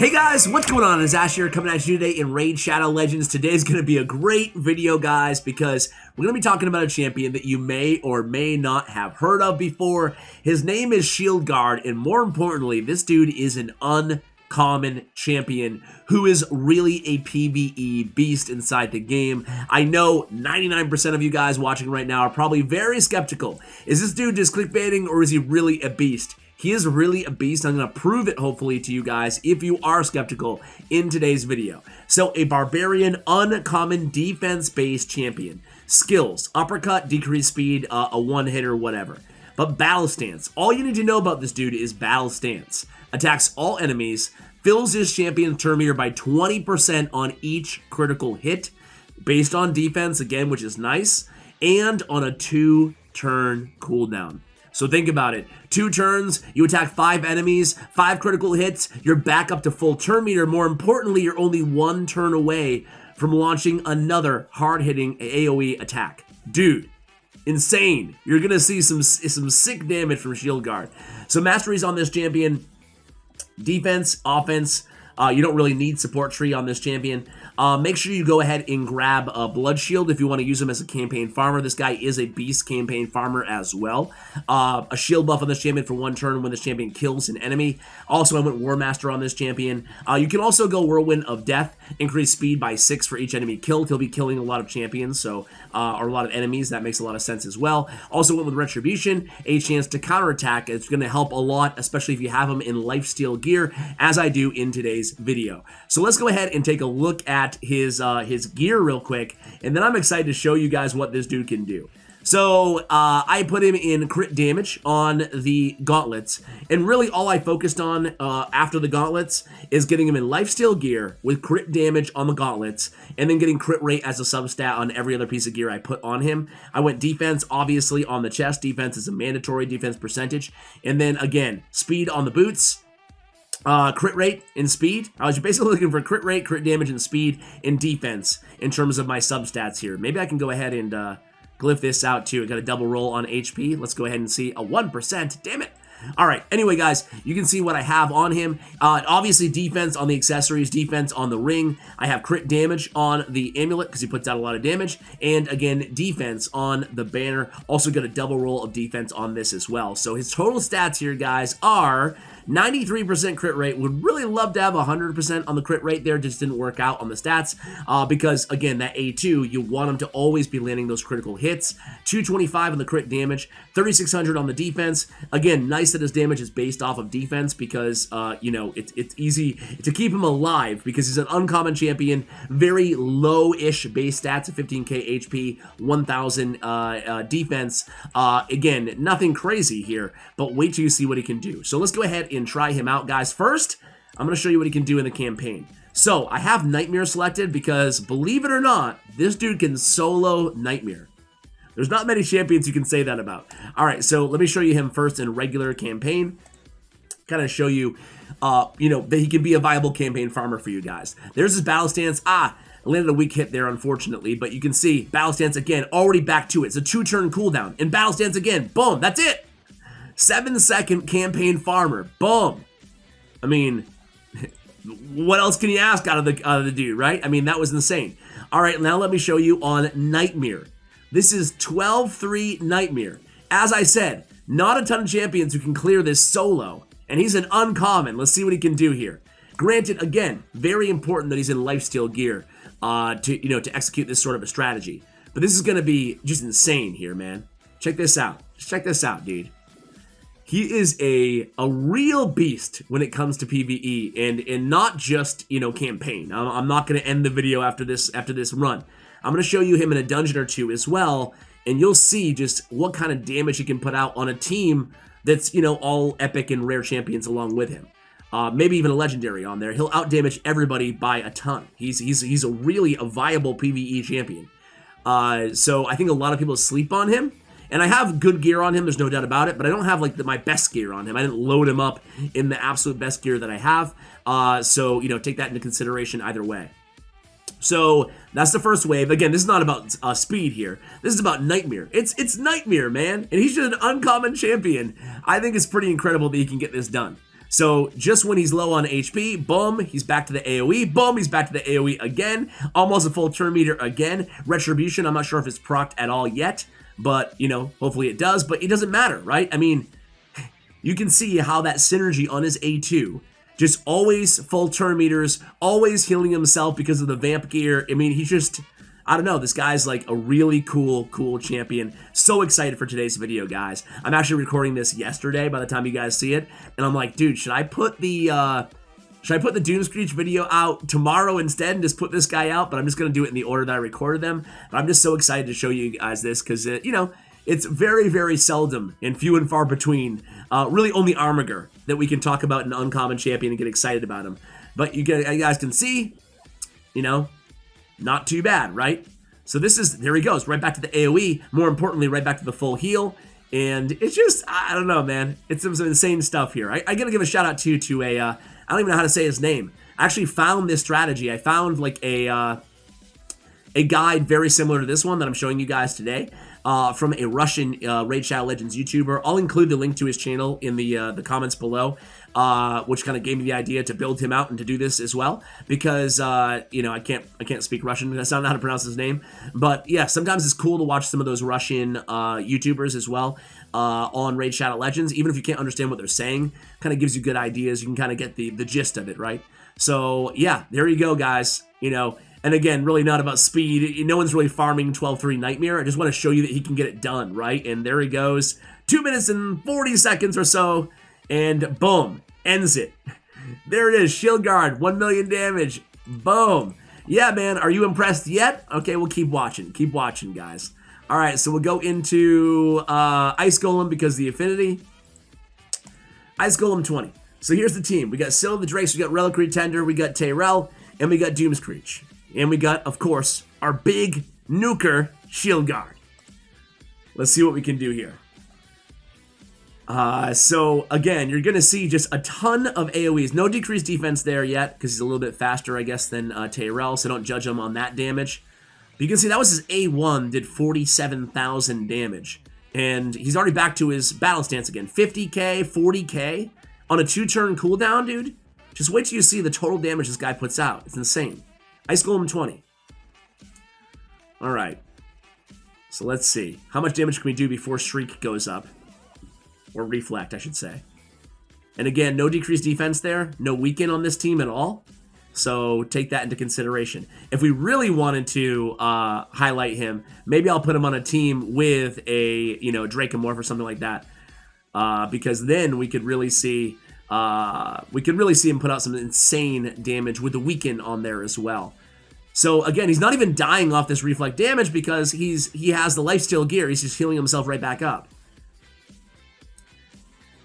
Hey guys, what's going on? It's Ash here coming at you today in Raid Shadow Legends. Today's going to be a great video, guys, because we're going to be talking about a champion that you may or may not have heard of before. His name is Shieldguard, and more importantly, this dude is an uncommon champion who is really a PvE beast inside the game. I know 99% of you guys watching right now are probably very skeptical. Is this dude just clickbaiting or is he really a beast? He is really a beast. I'm going to prove it, hopefully, to you guys if you are skeptical in today's video. So, a barbarian, uncommon, defense-based champion. Skills: uppercut, decreased speed, a one-hitter, whatever. But battle stance. All you need to know about this dude is battle stance. Attacks all enemies. Fills his champion's turn meter by 20% on each critical hit. Based on defense, again, which is nice. And on a 2-turn cooldown. So think about it. 2 turns, you attack 5 enemies, 5 critical hits, you're back up to full turn meter. More importantly, you're only 1 turn away from launching another hard-hitting AoE attack. Dude, insane. You're going to see some sick damage from Shieldguard. So Masteries on this champion: defense, offense. You don't really need support tree on this champion. Make sure you go ahead and grab a Blood Shield if you want to use him as a campaign farmer. This guy is a beast campaign farmer as well. A shield buff on this champion for 1 turn when this champion kills an enemy. Also, I went War Master on this champion. You can also go Whirlwind of Death, increase speed by 6 for each enemy killed. He'll be killing a lot of champions, so or a lot of enemies. That makes a lot of sense as well. Also went with Retribution, a chance to counterattack. It's going to help a lot, especially if you have him in lifesteal gear, as I do in today's video. So let's go ahead and take a look at his gear real quick, and then I'm excited to show you guys what this dude can do. So I put him in crit damage on the gauntlets, and really all I focused on after the gauntlets is getting him in lifesteal gear with crit damage on the gauntlets, and then getting crit rate as a substat on every other piece of gear I put on him. I went defense, obviously, on the chest. Defense is a mandatory defense percentage, and then again, speed on the boots. Crit rate and speed. I was basically looking for crit rate, crit damage, and speed and defense in terms of my substats here. Maybe I can go ahead and glyph this out too. I got a double roll on HP. Let's go ahead and see a 1%. Damn it. All right. Anyway, guys, you can see what I have on him. Obviously, defense on the accessories, defense on the ring. I have crit damage on the amulet because he puts out a lot of damage. And again, defense on the banner. Also got a double roll of defense on this as well. So his total stats here, guys, are 93% crit rate. Would really love to have 100% on the crit rate there. Just didn't work out on the stats because, again, that A2, you want him to always be landing those critical hits. 225 on the crit damage, 3600 on the defense. Again, nice that his damage is based off of defense because, you know, it's easy to keep him alive because he's an uncommon champion. Very low-ish base stats of 15k HP, 1000 defense. Again, nothing crazy here, but wait till you see what he can do. So let's go ahead and try him out, guys. First, I'm going to show you what he can do in the campaign. So, I have Nightmare selected because, believe it or not, this dude can solo Nightmare. There's not many champions you can say that about. Alright, so let me show you him first in regular campaign. Kind of show you, you know, that he can be a viable campaign farmer for you guys. There's his battle stance. I landed a weak hit there, unfortunately, but you can see battle stance again, already back to it. It's a 2-turn cooldown. And battle stance again, boom, that's it. 7-second campaign farmer. Boom. I mean, what else can you ask out of the dude, right? I mean, that was insane. All right, now let me show you on Nightmare. This is 12-3 Nightmare. As I said, not a ton of champions who can clear this solo, and he's an uncommon. Let's see what he can do here. Granted, again, very important that he's in lifesteal gear to execute this sort of a strategy. But this is going to be just insane here, man. Check this out. Just check this out, dude. He is a real beast when it comes to PvE and not just, you know, campaign. I'm not going to end the video after this run. I'm going to show you him in a dungeon or two as well, and you'll see just what kind of damage he can put out on a team that's, you know, all epic and rare champions along with him. Maybe even a legendary on there. He'll outdamage everybody by a ton. He's a really viable PvE champion. So I think a lot of people sleep on him. And I have good gear on him, there's no doubt about it, but I don't have like my best gear on him. I didn't load him up in the absolute best gear that I have. So, you know, take that into consideration either way. So that's the first wave. Again, this is not about speed here. This is about Nightmare. It's Nightmare, man. And he's just an uncommon champion. I think it's pretty incredible that he can get this done. So just when he's low on HP, boom, he's back to the AoE, boom, he's back to the AoE again, almost a full turn meter again. Retribution, I'm not sure if it's procced at all yet, but, you know, hopefully it does, but it doesn't matter, right? I mean, you can see how that synergy on his A2, just always full turn meters, always healing himself because of the vamp gear. I mean, he's just, I don't know, this guy's like a really cool champion. So excited for today's video, guys. I'm actually recording this yesterday by the time you guys see it, and I'm like, dude, should I put the Doomscreech video out tomorrow instead and just put this guy out? But I'm just going to do it in the order that I recorded them. But I'm just so excited to show you guys this because, you know, it's very, very seldom and few and far between, really only Armiger that we can talk about an uncommon champion and get excited about him. But you guys can see, you know, not too bad, right? So this is, there he goes, right back to the AoE, more importantly, right back to the full heal. And it's just, I don't know, man. It's some insane stuff here. I gotta give a shout out to a, I don't even know how to say his name. I actually found this strategy. I found like a guide very similar to this one that I'm showing you guys today. From a Russian Raid Shadow Legends YouTuber. I'll include the link to his channel in the comments below, which kind of gave me the idea to build him out and to do this as well, because you know, I can't speak Russian. That's not how to pronounce his name, but yeah, sometimes it's cool to watch some of those Russian YouTubers as well on Raid Shadow Legends, even if you can't understand what they're saying. Kind of gives you good ideas. You can kind of get the gist of it, right? So yeah, there you go, guys. You know. And again, really not about speed. No one's really farming 12-3 Nightmare. I just want to show you that he can get it done, right? And there he goes. 2 minutes and 40 seconds or so. And boom. Ends it. There it is. Shieldguard. 1 million damage. Boom. Yeah, man. Are you impressed yet? Okay, we'll keep watching. Keep watching, guys. All right, so we'll go into Ice Golem because of the affinity. Ice Golem 20. So here's the team. We got Syl the Drakes. We got Reliquary Tender. We got Tyrell. And we got Doomscreech. And we got, of course, our big nuker, Shieldguard. Let's see what we can do here. So, again, you're going to see just a ton of AoEs. No decreased defense there yet, because he's a little bit faster, I guess, than Tyrell, so don't judge him on that damage. But you can see that was his A1, did 47,000 damage. And he's already back to his battle stance again. 50k, 40k on a 2-turn cooldown, dude. Just wait till you see the total damage this guy puts out. It's insane. Ice Golem 20. Alright. So let's see. How much damage can we do before Shriek goes up? Or Reflect, I should say. And again, no decreased defense there. No weaken on this team at all. So take that into consideration. If we really wanted to highlight him, maybe I'll put him on a team with a, you know, Dracomorph or something like that. Because then we could really see... him put out some insane damage with the weaken on there as well. So again, he's not even dying off this reflect damage because he has the lifesteal gear. He's just healing himself right back up.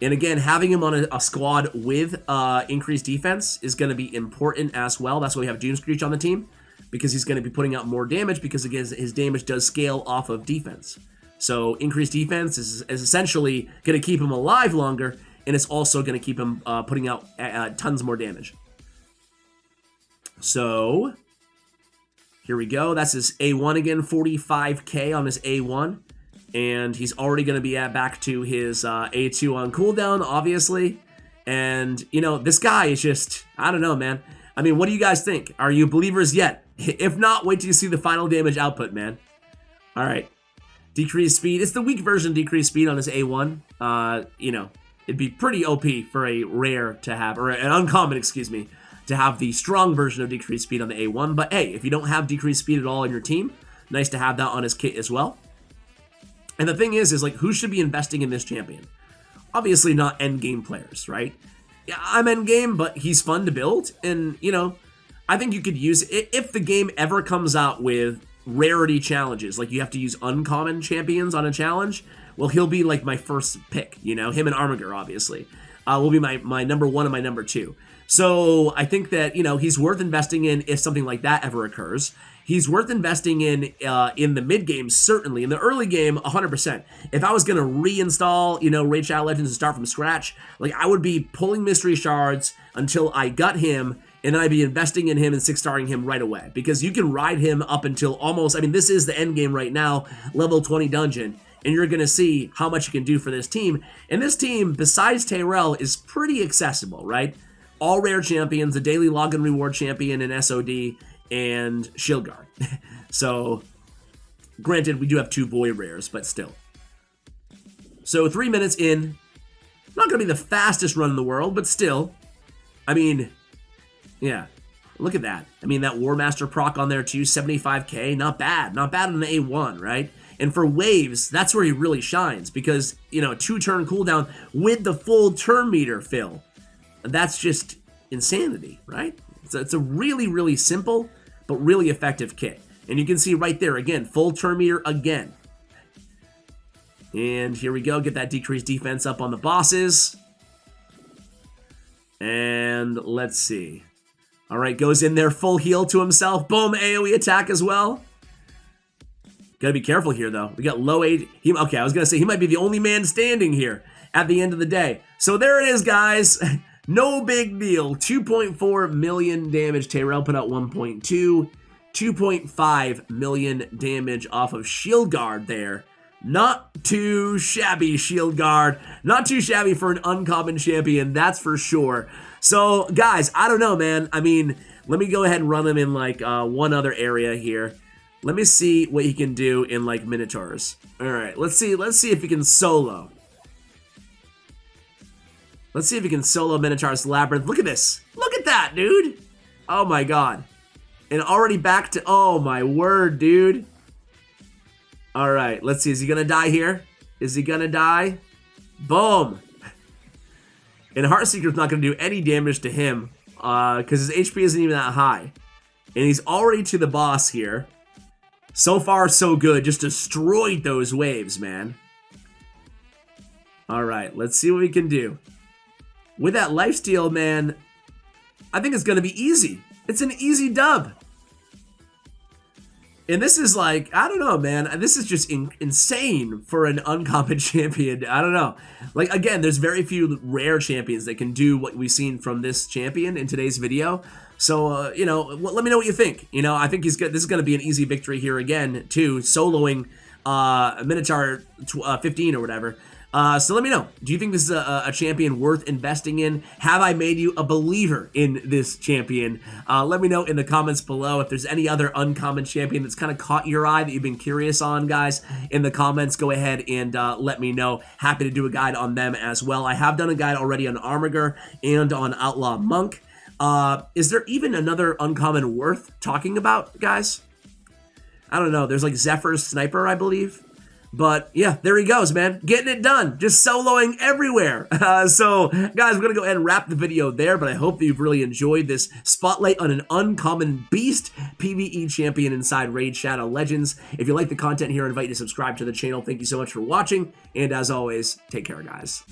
And again, having him on a squad with increased defense is going to be important as well. That's why we have Doomscreech on the team, because he's going to be putting out more damage because again, his damage does scale off of defense. So increased defense is essentially going to keep him alive longer, and it's also going to keep him putting out tons more damage. So, here we go. That's his A1 again, 45k on his A1. And he's already going to be back to his A2 on cooldown, obviously. And, you know, this guy is just, I don't know, man. I mean, what do you guys think? Are you believers yet? If not, wait till you see the final damage output, man. All right. Decreased speed. It's the weak version of decreased speed on his A1. You know, it'd be pretty OP for a rare to have, or an uncommon, excuse me, to have the strong version of decreased speed on the A1. But hey, if you don't have decreased speed at all in your team, nice to have that on his kit as well. And the thing is like, who should be investing in this champion? Obviously not endgame players, right? Yeah, I'm endgame, but he's fun to build. And, you know, I think you could use it if the game ever comes out with rarity challenges, like you have to use uncommon champions on a challenge. Well, he'll be like my first pick, you know, him and Armiger, obviously, will be my number one and my number two. So I think that, you know, he's worth investing in if something like that ever occurs. He's worth investing in the mid game, certainly. In the early game, 100%. If I was going to reinstall, you know, Raid Shadow Legends and start from scratch, like I would be pulling mystery shards until I got him, and then I'd be investing in him and 6-starring him right away. Because you can ride him up until almost, I mean, this is the end game right now, level 20 dungeon. and you're going to see how much you can do for this team. And this team, besides Tyrell, is pretty accessible, right? All rare champions, a daily login reward champion in SOD, and Shieldguard. So, granted, we do have 2 void rares, but still. So 3 minutes in, not going to be the fastest run in the world, but still, I mean, yeah, look at that. I mean, that War Master proc on there too, 75k, not bad. Not bad on the A1, right? And for waves, that's where he really shines because, you know, 2-turn cooldown with the full turn meter fill. That's just insanity, right? It's a really, really simple, but really effective kit. And you can see right there, again, full turn meter again. And here we go, get that decreased defense up on the bosses. And let's see. All right, goes in there, full heal to himself. Boom, AoE attack as well. Gotta be careful here, though. We got low age. Okay, I was gonna say, he might be the only man standing here at the end of the day. So there it is, guys. No big deal. 2.4 million damage. Tyrell put out 1.2. 2.5 million damage off of Shieldguard there. Not too shabby, Shieldguard. Not too shabby for an uncommon champion, that's for sure. So, guys, I don't know, man. I mean, let me go ahead and run him in, like, one other area here. Let me see what he can do in, like, Minotaurs. All right, let's see if he can solo. Let's see if he can solo Minotaur's Labyrinth. Look at this. Look at that, dude. Oh, my God. And already back to... Oh, my word, dude. All right, let's see. Is he going to die here? Is he going to die? Boom. And Heartseeker's not going to do any damage to him because his HP isn't even that high. And he's already to the boss here. So far, so good. Just destroyed those waves, man. All right, let's see what we can do. With that lifesteal, man, I think it's going to be easy. It's an easy dub. And this is like, I don't know, man. This is just insane for an uncommon champion. I don't know. Like, again, there's very few rare champions that can do what we've seen from this champion in today's video. So, you know, let me know what you think. You know, I think he's good. This is going to be an easy victory here again, too, soloing Minotaur 15 or whatever. So let me know. Do you think this is a champion worth investing in? Have I made you a believer in this champion? Let me know in the comments below if there's any other uncommon champion that's kind of caught your eye that you've been curious on, guys. In the comments, go ahead and let me know. Happy to do a guide on them as well. I have done a guide already on Armiger and on Outlaw Monk. Is there even another uncommon worth talking about, guys? I don't know. There's like Zephyr's Sniper, I believe. But, yeah, there he goes, man. Getting it done. Just soloing everywhere. So, guys, we're going to go ahead and wrap the video there, but I hope that you've really enjoyed this spotlight on an uncommon beast PvE champion inside Raid Shadow Legends. If you like the content here, I invite you to subscribe to the channel. Thank you so much for watching, and as always, take care, guys.